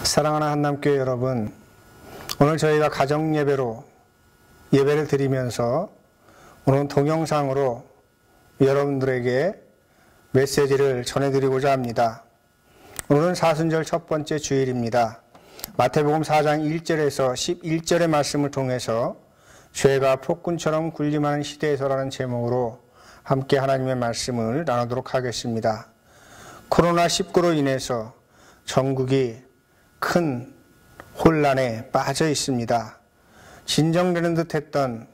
사랑하는 한남교회 여러분, 오늘 저희가 가정예배로 예배를 드리면서 오늘 동영상으로 여러분들에게 메시지를 전해드리고자 합니다. 오늘은 사순절 첫 번째 주일입니다. 마태복음 4장 1절에서 11절의 말씀을 통해서 죄가 폭군처럼 군림하는 시대에서라는 제목으로 함께 하나님의 말씀을 나누도록 하겠습니다. 코로나19로 인해서 전국이 큰 혼란에 빠져 있습니다. 진정되는 듯 했던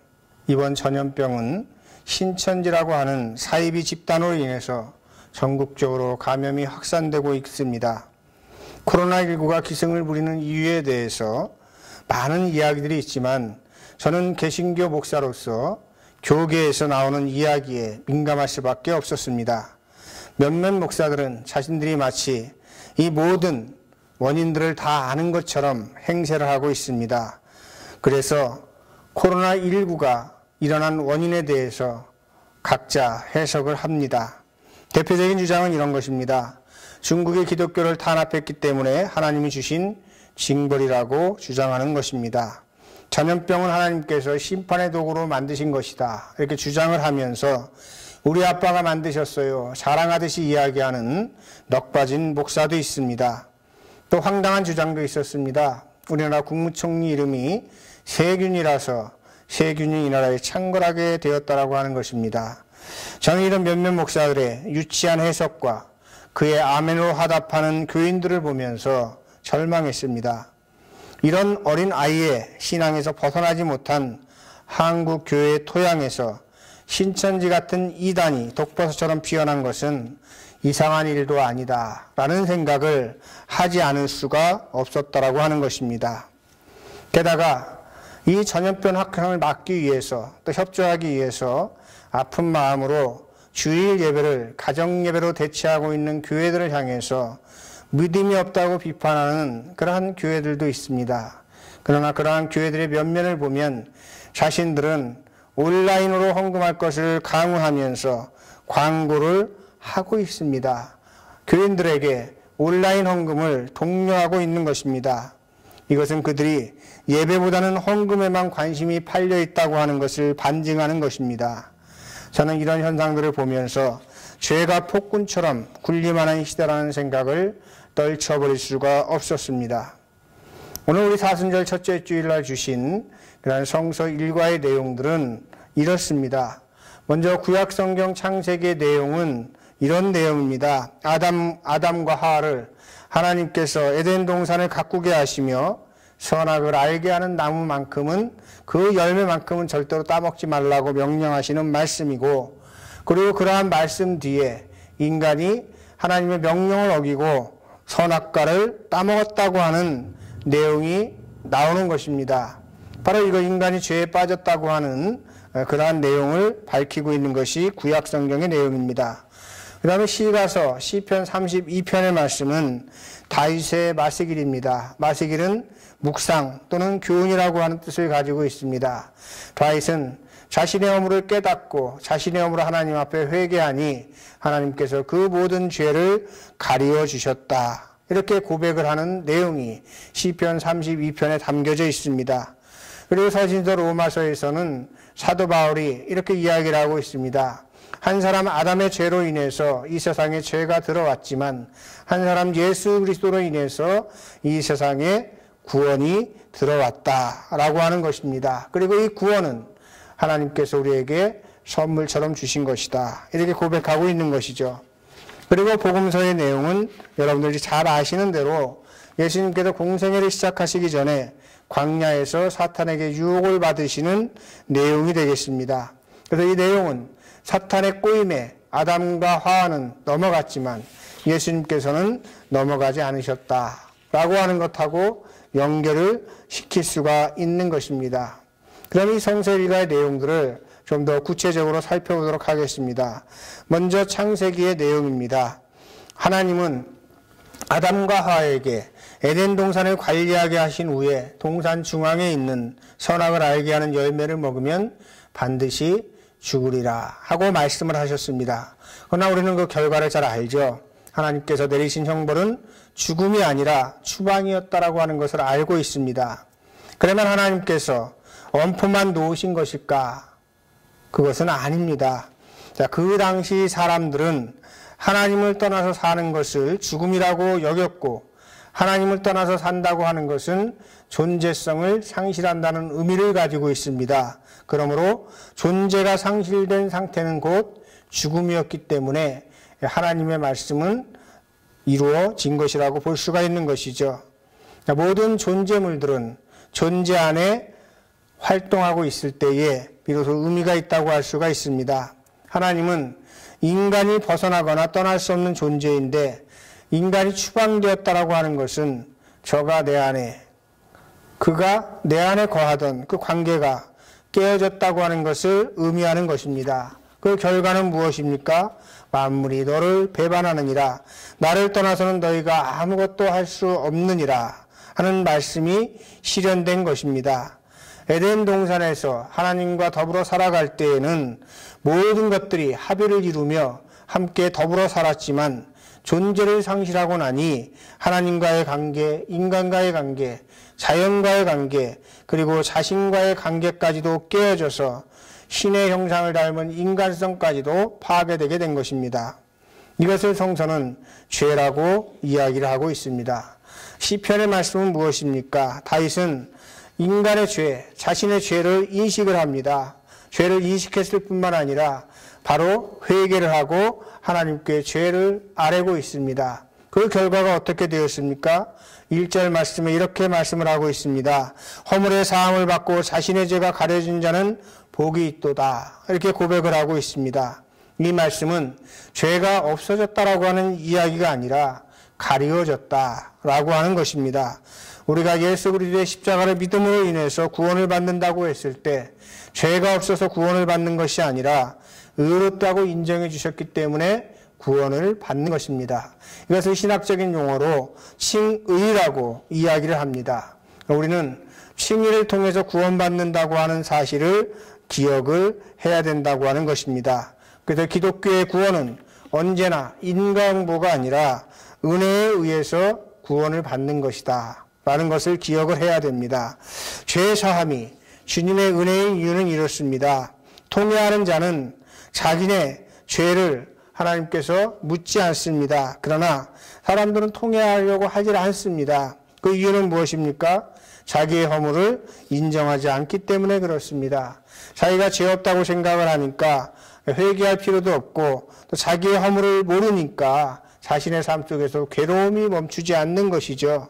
이번 전염병은 신천지라고 하는 사이비 집단으로 인해서 전국적으로 감염이 확산되고 있습니다. 코로나19가 기승을 부리는 이유에 대해서 많은 이야기들이 있지만 저는 개신교 목사로서 교계에서 나오는 이야기에 민감할 수밖에 없었습니다. 몇몇 목사들은 자신들이 마치 이 모든 원인들을 다 아는 것처럼 행세를 하고 있습니다. 그래서 코로나19가 일어난 원인에 대해서 각자 해석을 합니다. 대표적인 주장은 이런 것입니다. 중국의 기독교를 탄압했기 때문에 하나님이 주신 징벌이라고 주장하는 것입니다. 전염병은 하나님께서 심판의 도구로 만드신 것이다, 이렇게 주장을 하면서 우리 아빠가 만드셨어요, 자랑하듯이 이야기하는 넋빠진 목사도 있습니다. 또 황당한 주장도 있었습니다. 우리나라 국무총리 이름이 세균이라서 세균이 이 나라에 창궐하게 되었다라고 하는 것입니다. 저는 이런 몇몇 목사들의 유치한 해석과 그의 아멘으로 화답하는 교인들을 보면서 절망했습니다. 이런 어린 아이의 신앙에서 벗어나지 못한 한국 교회의 토양에서 신천지 같은 이단이 독버섯처럼 피어난 것은 이상한 일도 아니다 라는 생각을 하지 않을 수가 없었다라고 하는 것입니다. 게다가 이 전염병 확산을 막기 위해서 또 협조하기 위해서 아픈 마음으로 주일 예배를 가정 예배로 대체하고 있는 교회들을 향해서 믿음이 없다고 비판하는 그러한 교회들도 있습니다. 그러나 그러한 교회들의 면면을 보면 자신들은 온라인으로 헌금할 것을 강요하면서 광고를 하고 있습니다. 교인들에게 온라인 헌금을 독려하고 있는 것입니다. 이것은 그들이 예배보다는 헌금에만 관심이 팔려 있다고 하는 것을 반증하는 것입니다. 저는 이런 현상들을 보면서 죄가 폭군처럼 군림하는 시대라는 생각을 떨쳐버릴 수가 없었습니다. 오늘 우리 사순절 첫째 주일날 주신 그런 성서 일과의 내용들은 이렇습니다. 먼저 구약성경 창세기의 내용은 이런 내용입니다. 아담과 하와를 하나님께서 에덴 동산을 가꾸게 하시며 선악을 알게 하는 나무만큼은 그 열매만큼은 절대로 따먹지 말라고 명령하시는 말씀이고, 그리고 그러한 말씀 뒤에 인간이 하나님의 명령을 어기고 선악과를 따먹었다고 하는 내용이 나오는 것입니다. 바로 이거 인간이 죄에 빠졌다고 하는 그러한 내용을 밝히고 있는 것이 구약성경의 내용입니다. 그 다음에 시가서 시편 32편의 말씀은 다윗의 마시길입니다. 마시길은 묵상 또는 교훈이라고 하는 뜻을 가지고 있습니다. 다윗은 자신의 허물을 깨닫고 자신의 허물을 하나님 앞에 회개하니 하나님께서 그 모든 죄를 가리워 주셨다, 이렇게 고백을 하는 내용이 시편 32편에 담겨져 있습니다. 그리고 서신서 로마서에서는 사도 바울이 이렇게 이야기를 하고 있습니다. 한 사람 아담의 죄로 인해서 이 세상에 죄가 들어왔지만 한 사람 예수 그리스도로 인해서 이 세상에 구원이 들어왔다라고 하는 것입니다. 그리고 이 구원은 하나님께서 우리에게 선물처럼 주신 것이다, 이렇게 고백하고 있는 것이죠. 그리고 복음서의 내용은 여러분들이 잘 아시는 대로 예수님께서 공생애를 시작하시기 전에 광야에서 사탄에게 유혹을 받으시는 내용이 되겠습니다. 그래서 이 내용은 사탄의 꼬임에 아담과 하와는 넘어갔지만 예수님께서는 넘어가지 않으셨다라고 하는 것하고 연결을 시킬 수가 있는 것입니다. 그럼 이 성서일가의 내용들을 좀 더 구체적으로 살펴보도록 하겠습니다. 먼저 창세기의 내용입니다. 하나님은 아담과 하와에게 에덴 동산을 관리하게 하신 후에 동산 중앙에 있는 선악을 알게 하는 열매를 먹으면 반드시 죽으리라 하고 말씀을 하셨습니다. 그러나 우리는 그 결과를 잘 알죠. 하나님께서 내리신 형벌은 죽음이 아니라 추방이었다라고 하는 것을 알고 있습니다. 그러면 하나님께서 엄포만 놓으신 것일까? 그것은 아닙니다. 자, 그 당시 사람들은 하나님을 떠나서 사는 것을 죽음이라고 여겼고, 하나님을 떠나서 산다고 하는 것은 존재성을 상실한다는 의미를 가지고 있습니다. 그러므로 존재가 상실된 상태는 곧 죽음이었기 때문에 하나님의 말씀은 이루어진 것이라고 볼 수가 있는 것이죠. 모든 존재물들은 존재 안에 활동하고 있을 때에 비로소 의미가 있다고 할 수가 있습니다. 하나님은 인간이 벗어나거나 떠날 수 없는 존재인데, 인간이 추방되었다라고 하는 것은 저가 내 안에, 그가 내 안에 거하던 그 관계가 깨어졌다고 하는 것을 의미하는 것입니다. 그 결과는 무엇입니까? 만물이 너를 배반하느니라, 나를 떠나서는 너희가 아무것도 할 수 없느니라 하는 말씀이 실현된 것입니다. 에덴 동산에서 하나님과 더불어 살아갈 때에는 모든 것들이 합의를 이루며 함께 더불어 살았지만, 존재를 상실하고 나니 하나님과의 관계, 인간과의 관계, 자연과의 관계, 그리고 자신과의 관계까지도 깨어져서 신의 형상을 닮은 인간성까지도 파괴되게 된 것입니다. 이것을 성서는 죄라고 이야기를 하고 있습니다. 시편의 말씀은 무엇입니까? 다윗은 인간의 죄, 자신의 죄를 인식을 합니다. 죄를 인식했을 뿐만 아니라 바로 회개를 하고 하나님께 죄를 아뢰고 있습니다. 그 결과가 어떻게 되었습니까? 1절 말씀에 이렇게 말씀을 하고 있습니다. 허물의 사함을 받고 자신의 죄가 가려진 자는 복이 있도다. 이렇게 고백을 하고 있습니다. 이 말씀은 죄가 없어졌다라고 하는 이야기가 아니라 가리워졌다라고 하는 것입니다. 우리가 예수 그리스도의 십자가를 믿음으로 인해서 구원을 받는다고 했을 때 죄가 없어서 구원을 받는 것이 아니라 의롭다고 인정해 주셨기 때문에 구원을 받는 것입니다. 이것을 신학적인 용어로 칭의라고 이야기를 합니다. 우리는 칭의를 통해서 구원받는다고 하는 사실을 기억을 해야 된다고 하는 것입니다. 그래서 기독교의 구원은 언제나 인과응보가 아니라 은혜에 의해서 구원을 받는 것이다 라는 것을 기억을 해야 됩니다. 죄 사함이 주님의 은혜의 이유는 이렇습니다. 통회하는 자는 자기네 죄를 하나님께서 묻지 않습니다. 그러나 사람들은 통회하려고 하지 않습니다. 그 이유는 무엇입니까? 자기의 허물을 인정하지 않기 때문에 그렇습니다. 자기가 죄 없다고 생각을 하니까 회개할 필요도 없고, 또 자기의 허물을 모르니까 자신의 삶 속에서 괴로움이 멈추지 않는 것이죠.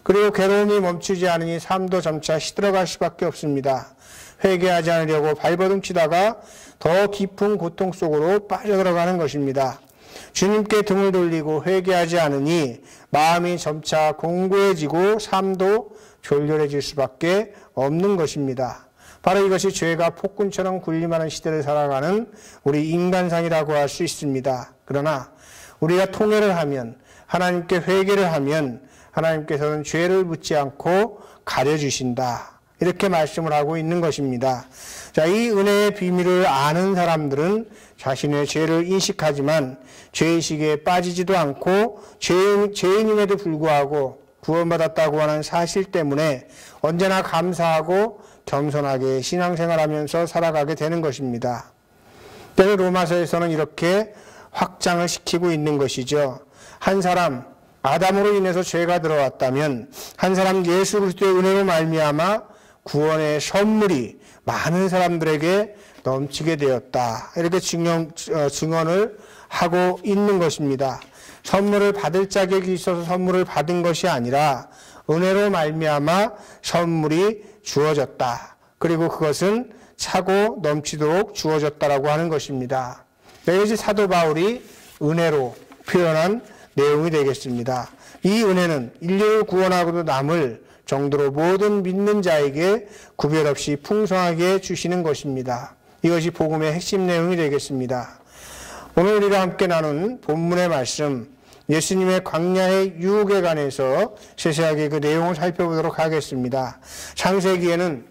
그리고 괴로움이 멈추지 않으니 삶도 점차 시들어갈 수밖에 없습니다. 회개하지 않으려고 발버둥 치다가 더 깊은 고통 속으로 빠져들어가는 것입니다. 주님께 등을 돌리고 회개하지 않으니 마음이 점차 공고해지고 삶도 졸렬해질 수밖에 없는 것입니다. 바로 이것이 죄가 폭군처럼 군림하는 시대를 살아가는 우리 인간상이라고 할 수 있습니다. 그러나 우리가 통회를 하면, 하나님께 회개를 하면 하나님께서는 죄를 묻지 않고 가려주신다. 이렇게 말씀을 하고 있는 것입니다. 자, 이 은혜의 비밀을 아는 사람들은 자신의 죄를 인식하지만 죄의식에 빠지지도 않고 죄인임에도 불구하고 구원받았다고 하는 사실 때문에 언제나 감사하고 겸손하게 신앙생활하면서 살아가게 되는 것입니다. 그래서 로마서에서는 이렇게 확장을 시키고 있는 것이죠. 한 사람 아담으로 인해서 죄가 들어왔다면 한 사람 예수 그리스도의 은혜로 말미암아 구원의 선물이 많은 사람들에게 넘치게 되었다. 이렇게 증언을 하고 있는 것입니다. 선물을 받을 자격이 있어서 선물을 받은 것이 아니라 은혜로 말미암아 선물이 주어졌다. 그리고 그것은 차고 넘치도록 주어졌다라고 하는 것입니다. 이것이 사도 바울이 은혜로 표현한 내용이 되겠습니다. 이 은혜는 인류를 구원하고도 남을 정도로 모든 믿는 자에게 구별 없이 풍성하게 주시는 것입니다. 이것이 복음의 핵심 내용이 되겠습니다. 오늘 우리가 함께 나눈 본문의 말씀, 예수님의 광야의 유혹에 관해서 세세하게 그 내용을 살펴보도록 하겠습니다. 창세기에는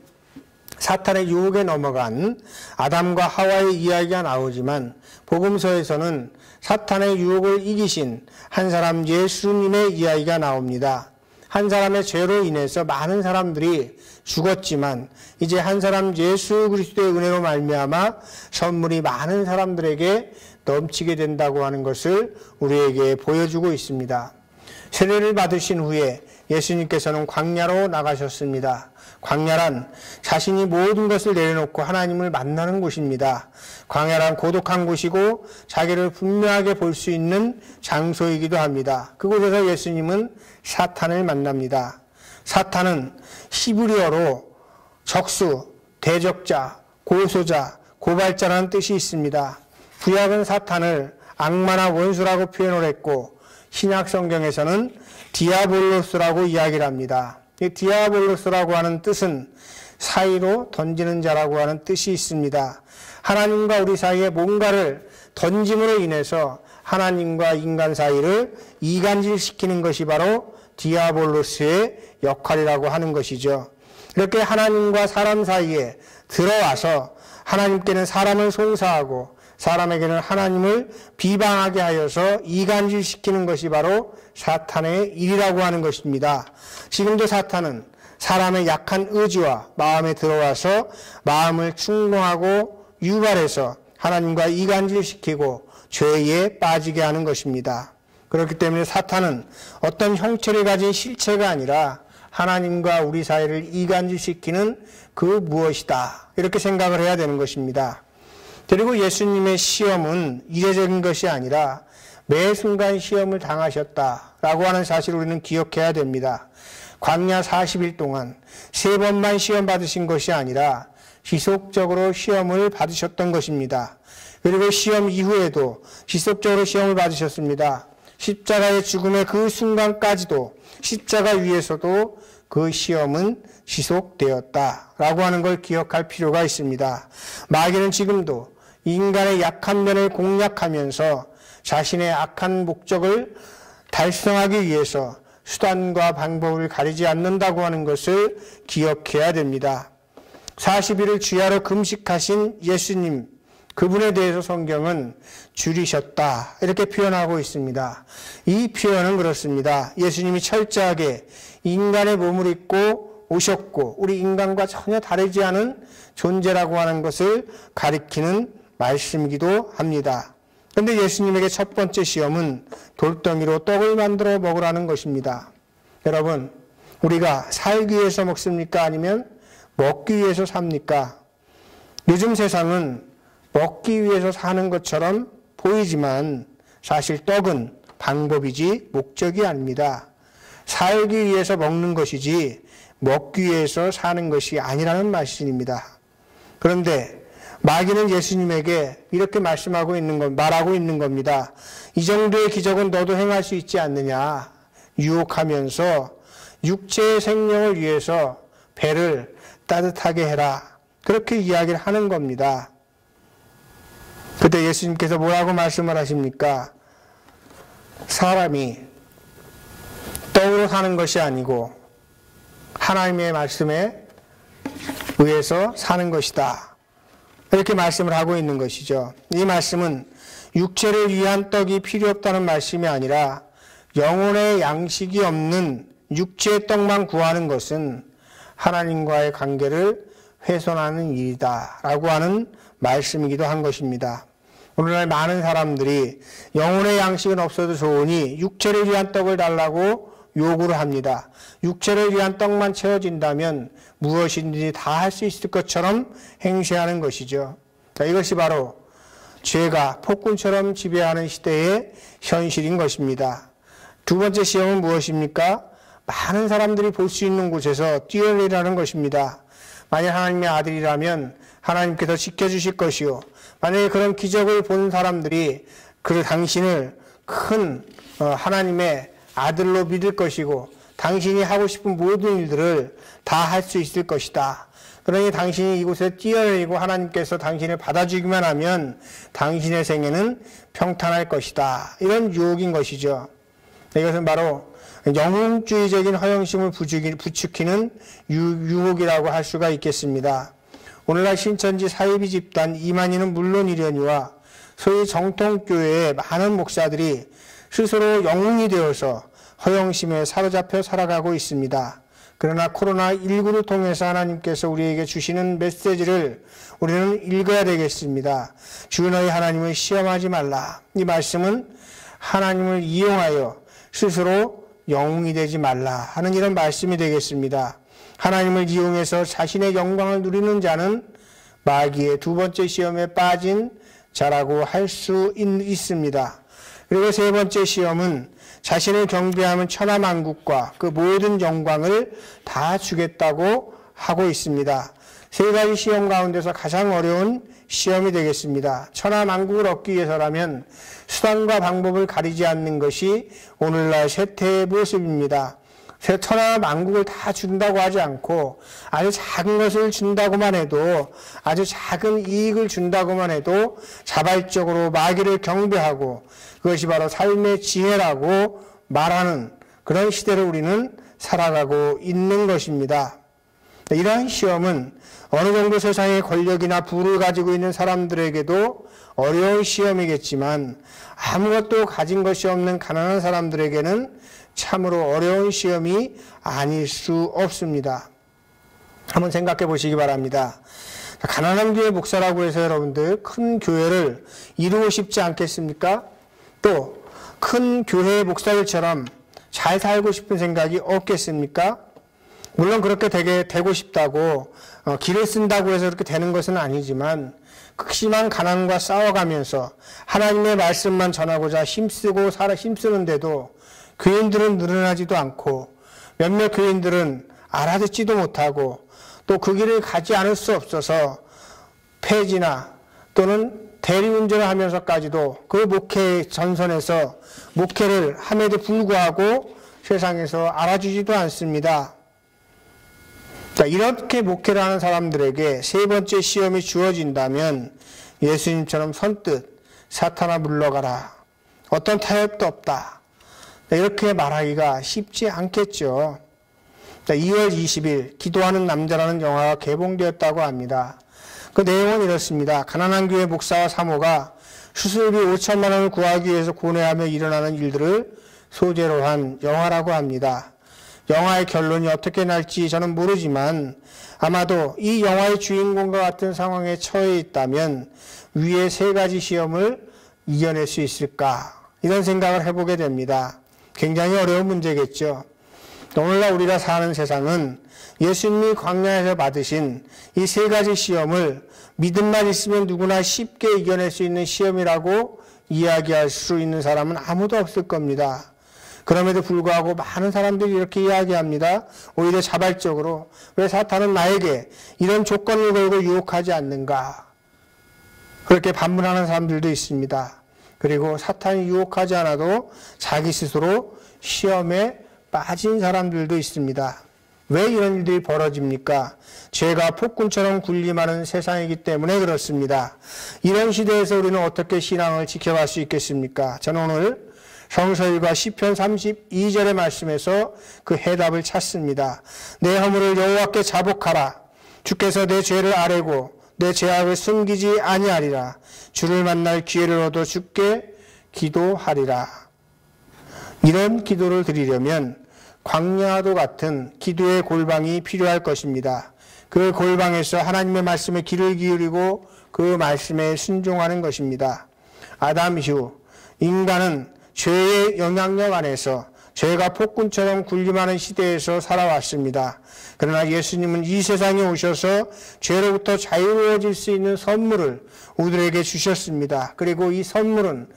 사탄의 유혹에 넘어간 아담과 하와의 이야기가 나오지만 복음서에서는 사탄의 유혹을 이기신 한 사람 예수님의 이야기가 나옵니다. 한 사람의 죄로 인해서 많은 사람들이 죽었지만 이제 한 사람 예수 그리스도의 은혜로 말미암아 선물이 많은 사람들에게 넘치게 된다고 하는 것을 우리에게 보여주고 있습니다. 세례를 받으신 후에 예수님께서는 광야로 나가셨습니다. 광야란 자신이 모든 것을 내려놓고 하나님을 만나는 곳입니다. 광야란 고독한 곳이고 자기를 분명하게 볼 수 있는 장소이기도 합니다. 그곳에서 예수님은 사탄을 만납니다. 사탄은 히브리어로 적수, 대적자, 고소자, 고발자라는 뜻이 있습니다. 구약은 사탄을 악마나 원수라고 표현을 했고 신약 성경에서는 디아볼로스라고 이야기를 합니다. 이 디아볼로스라고 하는 뜻은 사이로 던지는 자라고 하는 뜻이 있습니다. 하나님과 우리 사이에 뭔가를 던짐으로 인해서 하나님과 인간 사이를 이간질시키는 것이 바로 디아볼로스의 역할이라고 하는 것이죠. 이렇게 하나님과 사람 사이에 들어와서 하나님께는 사람을 송사하고 사람에게는 하나님을 비방하게 하여서 이간질시키는 것이 바로 사탄의 일이라고 하는 것입니다. 지금도 사탄은 사람의 약한 의지와 마음에 들어와서 마음을 충동하고 유발해서 하나님과 이간질시키고 죄에 빠지게 하는 것입니다. 그렇기 때문에 사탄은 어떤 형체를 가진 실체가 아니라 하나님과 우리 사이를 이간질시키는 그 무엇이다, 이렇게 생각을 해야 되는 것입니다. 그리고 예수님의 시험은 이례적인 것이 아니라 매 순간 시험을 당하셨다라고 하는 사실을 우리는 기억해야 됩니다. 광야 40일 동안 3번만 시험 받으신 것이 아니라 지속적으로 시험을 받으셨던 것입니다. 그리고 시험 이후에도 지속적으로 시험을 받으셨습니다. 십자가의 죽음의 그 순간까지도 십자가 위에서도 그 시험은 지속되었다라고 하는 걸 기억할 필요가 있습니다. 마귀는 지금도 인간의 약한 면을 공략하면서 자신의 악한 목적을 달성하기 위해서 수단과 방법을 가리지 않는다고 하는 것을 기억해야 됩니다. 40일을 주야로 금식하신 예수님, 그분에 대해서 성경은 줄이셨다, 이렇게 표현하고 있습니다. 이 표현은 그렇습니다. 예수님이 철저하게 인간의 몸을 입고 오셨고 우리 인간과 전혀 다르지 않은 존재라고 하는 것을 가리키는 말씀이기도 합니다. 그런데 예수님에게 첫 번째 시험은 돌덩이로 떡을 만들어 먹으라는 것입니다. 여러분, 우리가 살기 위해서 먹습니까? 아니면 먹기 위해서 삽니까? 요즘 세상은 먹기 위해서 사는 것처럼 보이지만 사실 떡은 방법이지 목적이 아닙니다. 살기 위해서 먹는 것이지 먹기 위해서 사는 것이 아니라는 말씀입니다. 그런데 마귀는 예수님에게 이렇게 말하고 있는 겁니다. 이 정도의 기적은 너도 행할 수 있지 않느냐, 유혹하면서 육체의 생명을 위해서 배를 따뜻하게 해라, 그렇게 이야기를 하는 겁니다. 그때 예수님께서 뭐라고 말씀을 하십니까? 사람이 떡으로 사는 것이 아니고 하나님의 말씀에 의해서 사는 것이다, 이렇게 말씀을 하고 있는 것이죠. 이 말씀은 육체를 위한 떡이 필요 없다는 말씀이 아니라 영혼의 양식이 없는 육체의 떡만 구하는 것은 하나님과의 관계를 훼손하는 일이다 라고 하는 말씀이기도 한 것입니다. 오늘날 많은 사람들이 영혼의 양식은 없어도 좋으니 육체를 위한 떡을 달라고 요구를 합니다. 육체를 위한 떡만 채워진다면 무엇인지 다 할 수 있을 것처럼 행세하는 것이죠. 이것이 바로 죄가 폭군처럼 지배하는 시대의 현실인 것입니다. 두 번째 시험은 무엇입니까? 많은 사람들이 볼 수 있는 곳에서 뛰어내리라는 것입니다. 만약 하나님의 아들이라면 하나님께서 지켜주실 것이요, 만약에 그런 기적을 본 사람들이 그 당신을 큰 하나님의 아들로 믿을 것이고 당신이 하고 싶은 모든 일들을 다 할 수 있을 것이다. 그러니 당신이 이곳에 뛰어내리고 하나님께서 당신을 받아주기만 하면 당신의 생애는 평탄할 것이다, 이런 유혹인 것이죠. 이것은 바로 영웅주의적인 허영심을 부추기는 유혹이라고 할 수가 있겠습니다. 오늘날 신천지 사이비 집단 이만희는 물론이려니와 소위 정통교회의 많은 목사들이 스스로 영웅이 되어서 허영심에 사로잡혀 살아가고 있습니다. 그러나 코로나19를 통해서 하나님께서 우리에게 주시는 메시지를 우리는 읽어야 되겠습니다. 주 너희 하나님을 시험하지 말라. 이 말씀은 하나님을 이용하여 스스로 영웅이 되지 말라 하는 이런 말씀이 되겠습니다. 하나님을 이용해서 자신의 영광을 누리는 자는 마귀의 두 번째 시험에 빠진 자라고 할 수 있습니다. 그리고 세 번째 시험은 자신을 경배하면 천하만국과 그 모든 영광을 다 주겠다고 하고 있습니다. 세 가지 시험 가운데서 가장 어려운 시험이 되겠습니다. 천하만국을 얻기 위해서라면 수단과 방법을 가리지 않는 것이 오늘날 세태의 모습입니다. 천하만국을 다 준다고 하지 않고 아주 작은 것을 준다고만 해도, 아주 작은 이익을 준다고만 해도 자발적으로 마귀를 경배하고 그것이 바로 삶의 지혜라고 말하는 그런 시대를 우리는 살아가고 있는 것입니다. 이러한 시험은 어느 정도 세상의 권력이나 부를 가지고 있는 사람들에게도 어려운 시험이겠지만 아무것도 가진 것이 없는 가난한 사람들에게는 참으로 어려운 시험이 아닐 수 없습니다. 한번 생각해 보시기 바랍니다. 가난한 교회 목사라고 해서 여러분들 큰 교회를 이루고 싶지 않겠습니까? 또 큰 교회 목사들처럼 잘 살고 싶은 생각이 없겠습니까? 물론 그렇게 되고 싶다고 길을 쓴다고 해서 그렇게 되는 것은 아니지만 극심한 가난과 싸워가면서 하나님의 말씀만 전하고자 힘쓰는데도 교인들은 늘어나지도 않고 몇몇 교인들은 알아듣지도 못하고 또 그 길을 가지 않을 수 없어서 폐지나 또는 대리운전을 하면서까지도 그 목회 전선에서 목회를 함에도 불구하고 세상에서 알아주지도 않습니다. 자, 이렇게 목회를 하는 사람들에게 세 번째 시험이 주어진다면 예수님처럼 선뜻 사탄아 물러가라. 어떤 타협도 없다. 이렇게 말하기가 쉽지 않겠죠. 2월 20일 기도하는 남자라는 영화가 개봉되었다고 합니다. 그 내용은 이렇습니다. 가난한 교회 목사와 사모가 수술비 5천만 원을 구하기 위해서 고뇌하며 일어나는 일들을 소재로 한 영화라고 합니다. 영화의 결론이 어떻게 날지 저는 모르지만 아마도 이 영화의 주인공과 같은 상황에 처해 있다면 위의 세 가지 시험을 이겨낼 수 있을까? 이런 생각을 해보게 됩니다. 굉장히 어려운 문제겠죠. 오늘날 우리가 사는 세상은 예수님이 광야에서 받으신 이 세 가지 시험을 믿음만 있으면 누구나 쉽게 이겨낼 수 있는 시험이라고 이야기할 수 있는 사람은 아무도 없을 겁니다. 그럼에도 불구하고 많은 사람들이 이렇게 이야기합니다. 오히려 자발적으로 왜 사탄은 나에게 이런 조건을 걸고 유혹하지 않는가? 그렇게 반문하는 사람들도 있습니다. 그리고 사탄이 유혹하지 않아도 자기 스스로 시험에 빠진 사람들도 있습니다. 왜 이런 일들이 벌어집니까? 죄가 폭군처럼 군림하는 세상이기 때문에 그렇습니다. 이런 시대에서 우리는 어떻게 신앙을 지켜갈 수 있겠습니까? 저는 오늘 성서일과 시편 32절의 말씀에서 그 해답을 찾습니다. 내 허물을 여호와께 자복하라. 주께서 내 죄를 아뢰고 내 죄악을 숨기지 아니하리라. 주를 만날 기회를 얻어 주께 기도하리라. 이런 기도를 드리려면 광야도 같은 기도의 골방이 필요할 것입니다. 그 골방에서 하나님의 말씀에 귀를 기울이고 그 말씀에 순종하는 것입니다. 아담 이후 인간은 죄의 영향력 안에서 죄가 폭군처럼 군림하는 시대에서 살아왔습니다. 그러나 예수님은 이 세상에 오셔서 죄로부터 자유로워질 수 있는 선물을 우리에게 주셨습니다. 그리고 이 선물은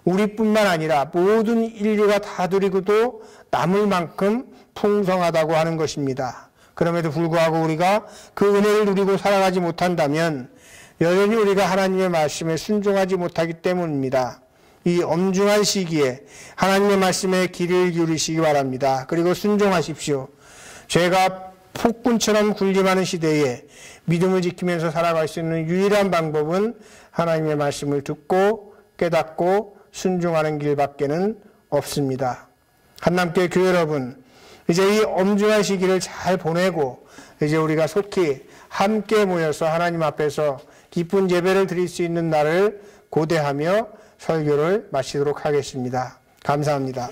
우리뿐만 아니라 모든 인류가 다 누리고도 남을 만큼 풍성하다고 하는 것입니다. 그럼에도 불구하고 우리가 그 은혜를 누리고 살아가지 못한다면 여전히 우리가 하나님의 말씀에 순종하지 못하기 때문입니다. 이 엄중한 시기에 하나님의 말씀에 귀를 기울이시기 바랍니다. 그리고 순종하십시오. 죄가 폭군처럼 군림하는 시대에 믿음을 지키면서 살아갈 수 있는 유일한 방법은 하나님의 말씀을 듣고 깨닫고 순종하는 길밖에는 없습니다. 한남교회 교회 여러분, 이제 이 엄중한 시기를 잘 보내고 이제 우리가 속히 함께 모여서 하나님 앞에서 기쁜 예배를 드릴 수 있는 날을 고대하며 설교를 마치도록 하겠습니다. 감사합니다.